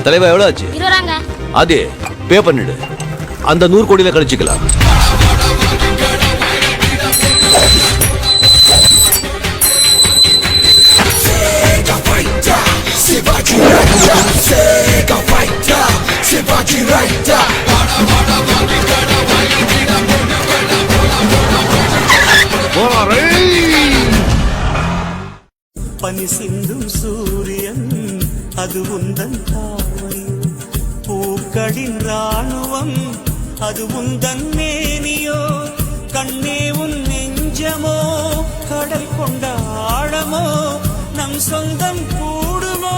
தலைவா எவ்வளவு ஆச்சு? அதே பே பண்ணிடு. அந்த 100 கோடியில கழிச்சுக்கலாம். பனி சிந்தும் சூரியன் அது உந்தன் தாவணி, பூக்களின் ராணுவம் அது உந்தன் மேனியோ, கண்ணே உன் நெஞ்சமோ கடல் கொண்ட ஆழமோ, நம் சொந்தம் கூடுமோ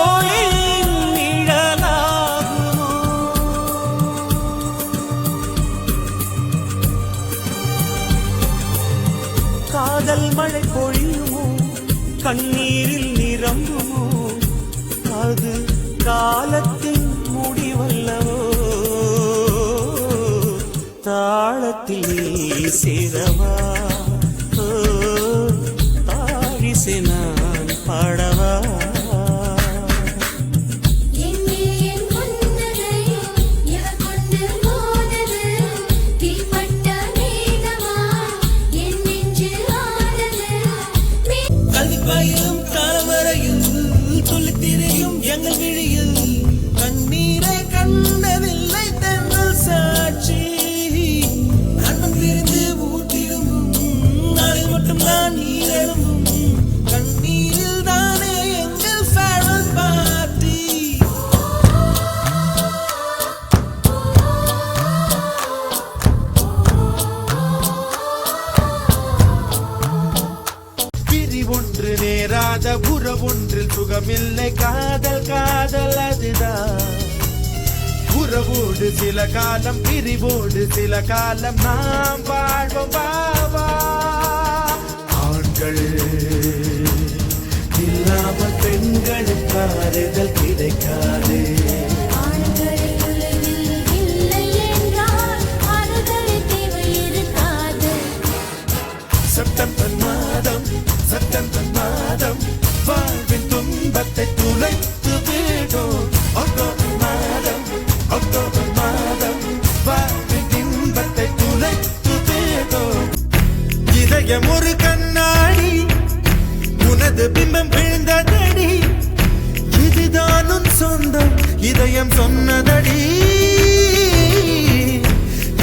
ஒளியின் நிழலாகுமோ. காதல் மழை பொழியுமோ, கண்ணீரில் நிரம்புமோ, அது காலத்தின் முடிவல்லவோ. தாளத்தில் சேரவா தாழிசை நான் பாடவா. கல்விப்பாயும் தாமரையில் துளித்திரையும் எங்கள் விழியில் கண்ணீரை கண்டதில்லை தென்றல் சாட்சி. அன்பம் திரிந்து ஊட்டிடும் நாளில் மட்டும் நான் நீரும் கண்ணீரில் தானே எங்கள் ஃபேர்வெல் பார்ட்டி. ஒன்று நேராத உறவொன்றில் சுகமில்லை, காதல் காதல் அதுதான். உறவோடு சில காலம் பிரிவோடு சில காலம் நாம் வாழ்வோம் பாவா. ஆண்கள் இல்லாமல் பெண்களுக்கு ஆறுதல் கிடைக்காது. செப்டம்பர் மாதம் செப்டம்பர் மாதம் வாழ்வின் துன்பத்தை துளைத்து விடும். அக்டோபர் மாதம் அக்டோபர் மாதம் வாழ்வின் துன்பத்தை துளைத்து விடும். இதயம் ஒரு கண்ணாடி, உனது பிம்பம் விழுந்ததடி, இதுதான் உன் சொந்தம் இதயம் சொன்னதடி.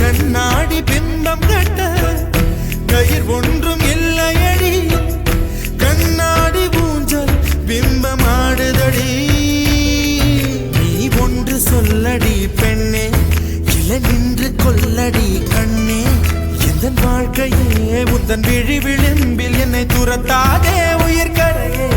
கண்ணாடி பிம்பம் கட்ட கயிர் ஒன்றும் இல்லையடி, கண்ணாடி ஊஞ்சல் பிம்பம் ஆடுதடி. நீ ஒன்று சொல்லடி பெண்ணே, இல நின்று கொல்லடி கண்ணே. எந்த வாழ்க்கையே உந்தன் விழி விளிம்பில் என்னை துரத்தாதே உயிர் கரையே.